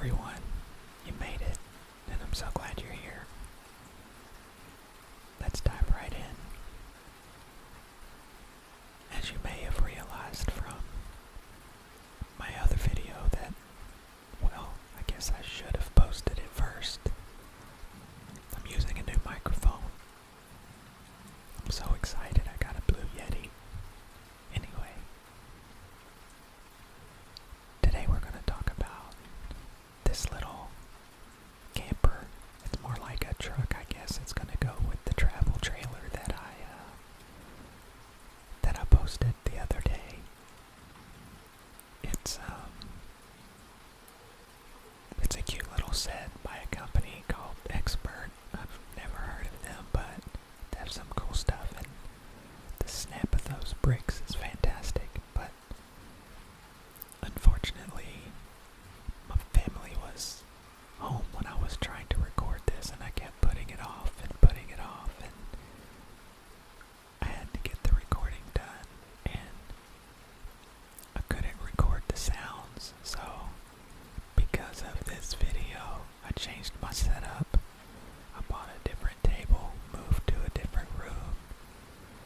everyone. You made it, and I'm so glad you're here. Let's dive right in. As you may have realized from my other video that, well, I guess I should have posted it first. I'm using a new microphone. I'm so excited I got a Blue Yeti. Anyway, today we're going to talk about this little camper. It's more like a truck, I guess. It's going to go with the travel trailer that I posted the other day. It's a cute little set by a company called Xbert. I've never heard of them, but they have some cool stuff, and the snap of those bricks is fantastic. But unfortunately, my family was home when I was trying to record this, and I kept putting it off, and I had to get the recording done, and I couldn't record the sounds. So because of this video, I changed my setup. I bought a different table, moved to a different room,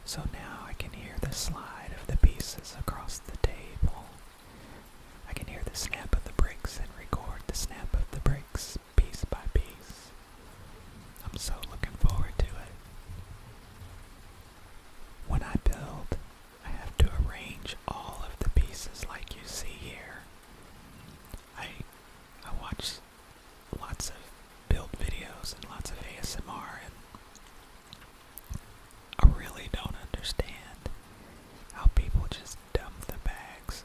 so now I can hear the slide of the pieces across the table. I can hear the snap of the bricks and record the snap of the bricks piece by piece. I'm so looking forward to it. When I build, I have to arrange all of the pieces like you see here. I watch lots of build videos and lots of ASMR, and I really don't understand how people just dump the bags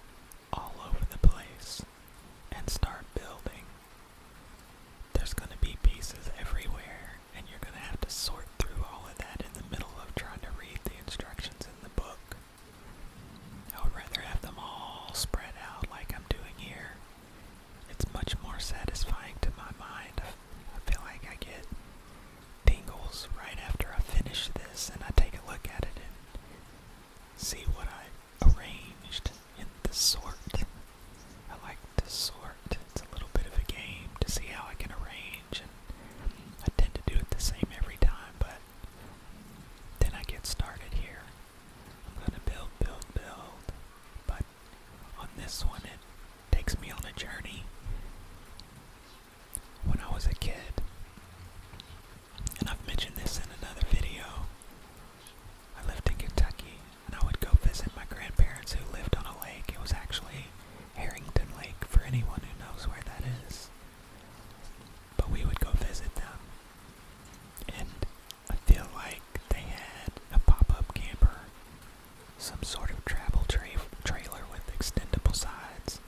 all over the place and start building. There's going to be pieces everywhere, and you're going to have to sort through all of that in the middle of trying to read the instructions in the book. I would rather have them all spread out like I'm doing here. It's much more satisfying to my mind. I feel like I get tingles right after I finish this and I take a look at it and see what I arranged in the sort. I like to sort. It's a little bit of a game to see how I can arrange, and I tend to do it the same every time, but then I get started here. I'm going to build, but on this one it takes me on a journey. When I was a kid, and I've mentioned this in another video, I lived in Kentucky, and I would go visit my grandparents who lived on a lake. It was actually Harrington Lake, for anyone who knows where that is. But we would go visit them, and I feel like they had a pop-up camper, some sort of travel trailer with extendable sides,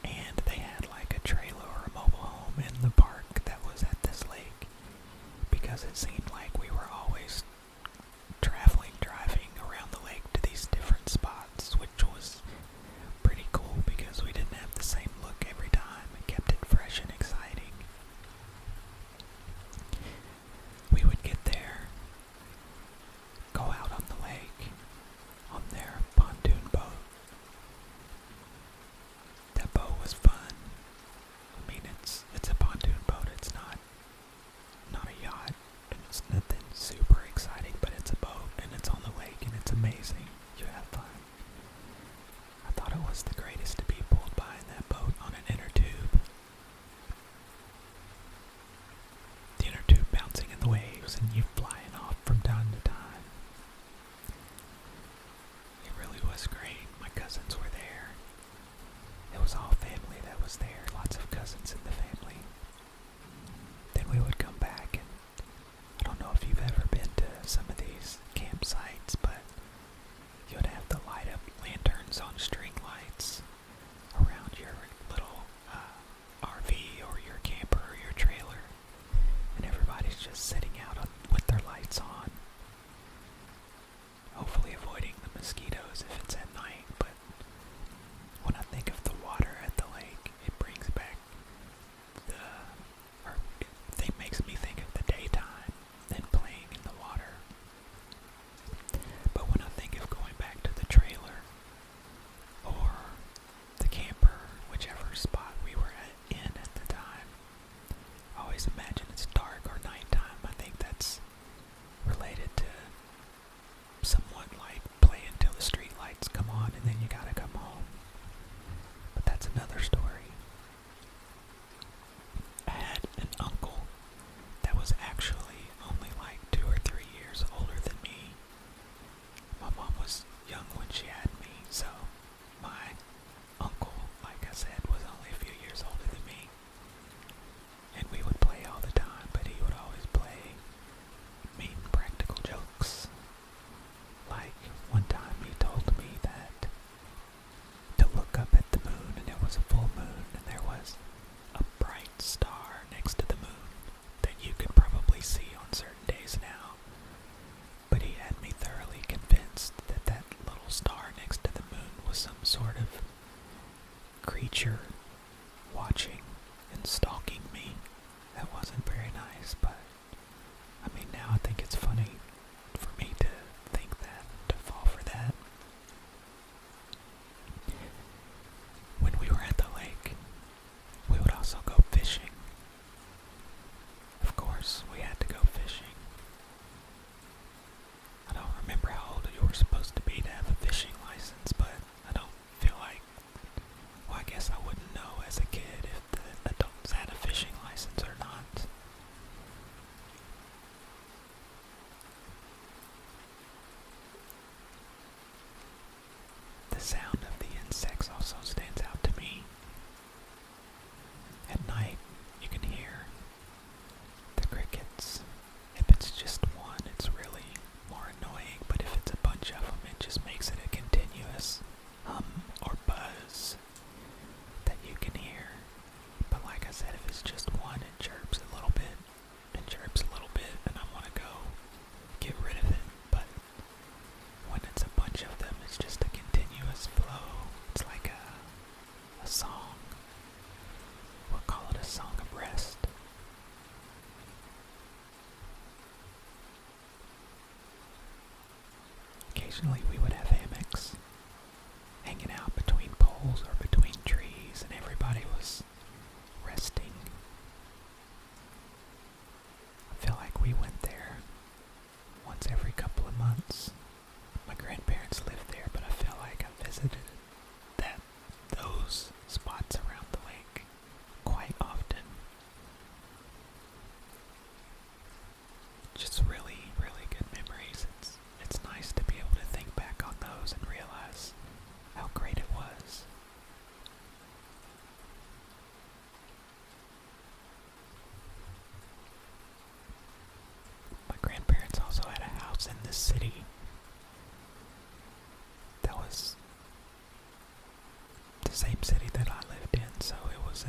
and they had like a trailer or a mobile home in the park that was at this lake, because it seemed like we were always driving around the lake to these different spots, which was pretty cool because we didn't have the same look every time. It kept it fresh and exciting. We would get there, go out on the lake on their pontoon boat. That boat was fun. I mean, it's a pontoon boat. It's not a yacht, and it's nothing super exciting, but it's a boat, and it's on the lake, and it's amazing. You have fun. I thought it was the greatest to be pulled by in that boat on an inner tube. The inner tube bouncing in the waves, and you flying off from time to time. It really was great. My cousins were there. It was all family that was there, lots of cousins in the family. Then we would come back, and I don't know if you've ever been to some of these campsites, but you would have the light up lanterns on string lights around your little RV or your camper or your trailer, and everybody's just sitting out with their lights on, hopefully avoiding the mosquitoes if it's at night. But when I think of the water at the lake, it brings back another story. I had an uncle that was actually only like 2 or 3 years older than me. My mom was young when she had me, so my uncle, like I said, was only a few years older than me. And we would play all the time, but he would always play mean practical jokes. Like, one time he told me that to look up at the moon, and it was a full moon, and there was a bright star next to the moon that you could probably see on certain days now. But he had me thoroughly convinced that that little star next to the moon was some sort of creature watching and stalking me. That wasn't very nice, but I mean, now I think it's funny for me to think that, to fall for that. When we were at the lake, we would also go fishing. Of course, we had to go fishing. I don't remember how old you were supposed to be to have a fishing license, but I don't feel like, well, I guess I wouldn't know as a kid if the adults had a fishing license or not. The sound of the insects also stands out to me. At night, you can hear the crickets. If it's just one, it's really more annoying, but if it's a bunch of them, it just makes it a continuous hum or buzz that you can hear. But like I said, if it's just one, it chirps a little bit, and I want to go get rid of it. But when it's a bunch of them, it's just a continuous flow. It's like a song. We'll call it a song of rest. Occasionally we would have hammocks hanging out between poles or between trees, and everybody was resting. I feel like we went there once every couple of months. My grandparents lived there, but I feel like I visited those spots around the lake quite often. Just really, really good memories. It's nice to be able to think back on those and realize how great it was. My grandparents also had a house in this city that was the same city that I lived in, so it was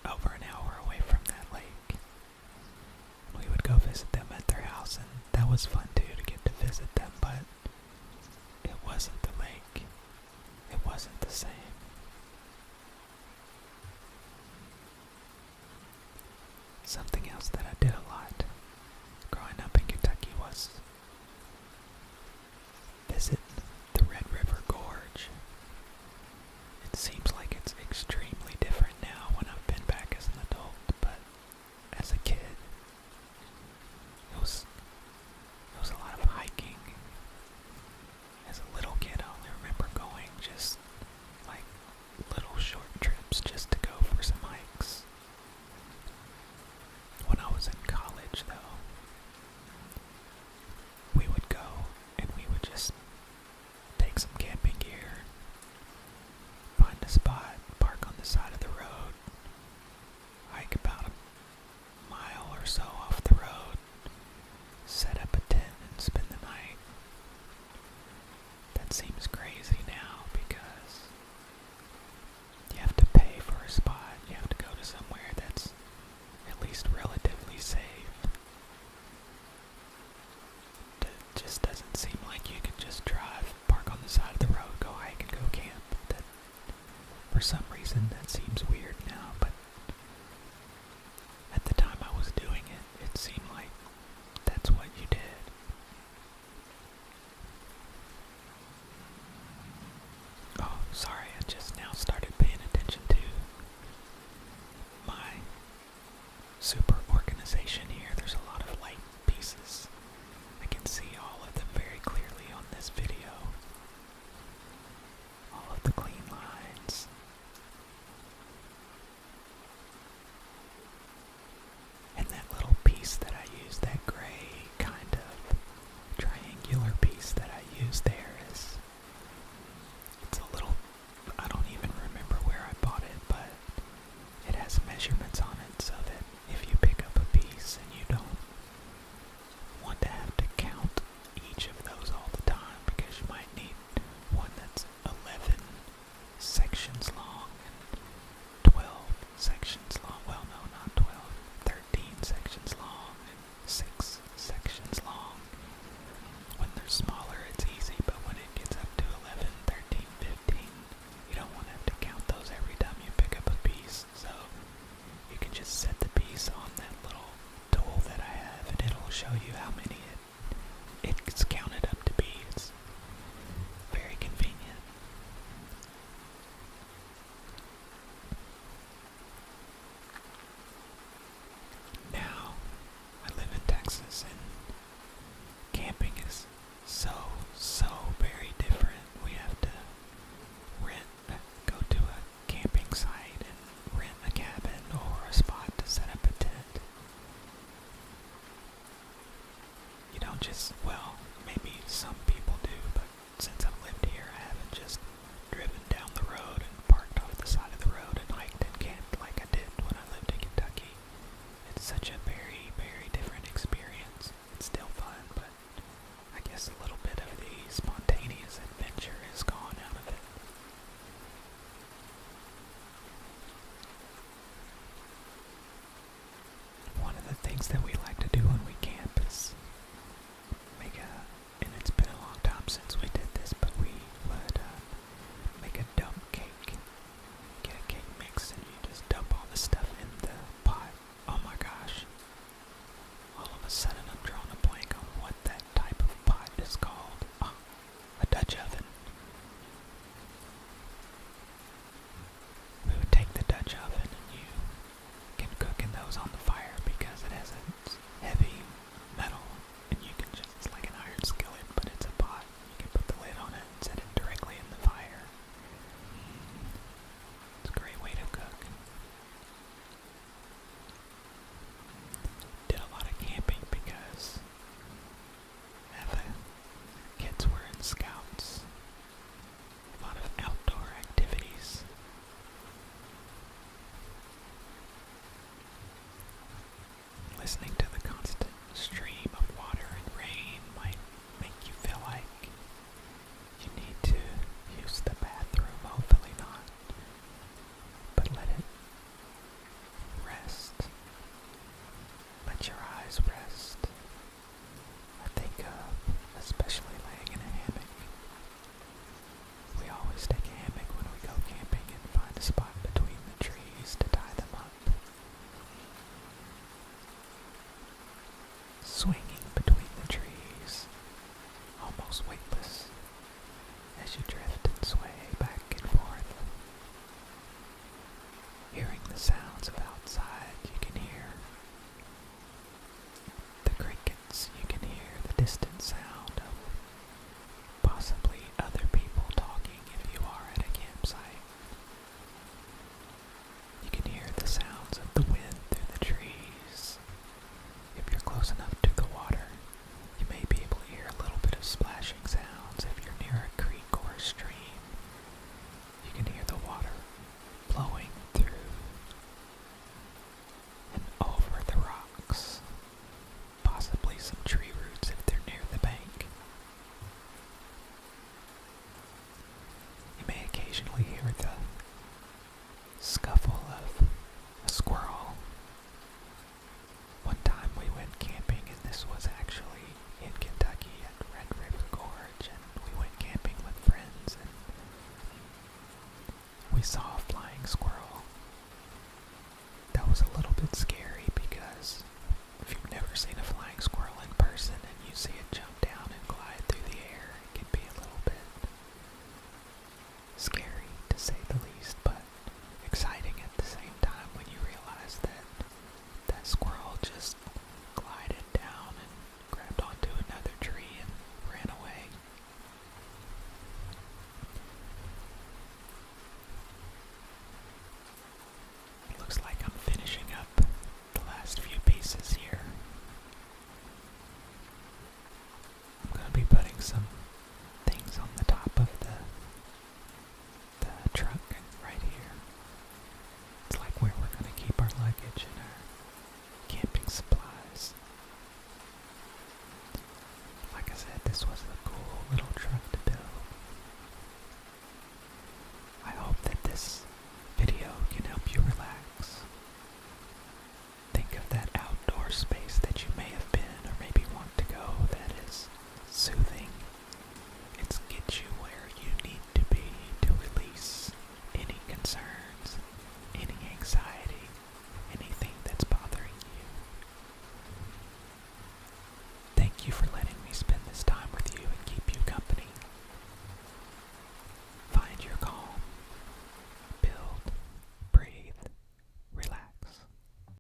over an hour away from that lake. We would go visit them at their house, and that was fun too, to get to visit them, but it wasn't the lake. It wasn't the same. Something else that I did a lot growing up in Kentucky was visit the Red River Gorge. It seems like it's extremely different now when I've been back as an adult, but as a kid, it was a lot of hiking. As a little kid, I only remember going just like little short trips just to go for some hikes. When I was in college, though, we would go and we would just take some camping gear, find a spot, park on the side of the road, hike about a mile or so off the road, set up a tent and spend the night. That seems crazy now because you have to pay for a spot. You have to go to somewhere that's at least relatively safe. It just doesn't seem like you can just drive, park on the side of the road, go hike and go camp. That, for some reason, that seems weird now, but at the time I was doing it, it seemed like that's what you did. Oh, sorry, I just now started paying attention to my super organization here. There's a lot of light pieces. I can see all of them very clearly on this video. All of the clean lines. listening to the constant stream of water and rain might make you feel like you need to use the bathroom. Hopefully not. But let it rest. Let your eyes rest. I think of especially laying in a hammock. We always take a hammock when we go camping and find a spot between the trees to tie them up. Swinging between the trees, almost weightless, as you drift and sway back and forth. Hearing the sound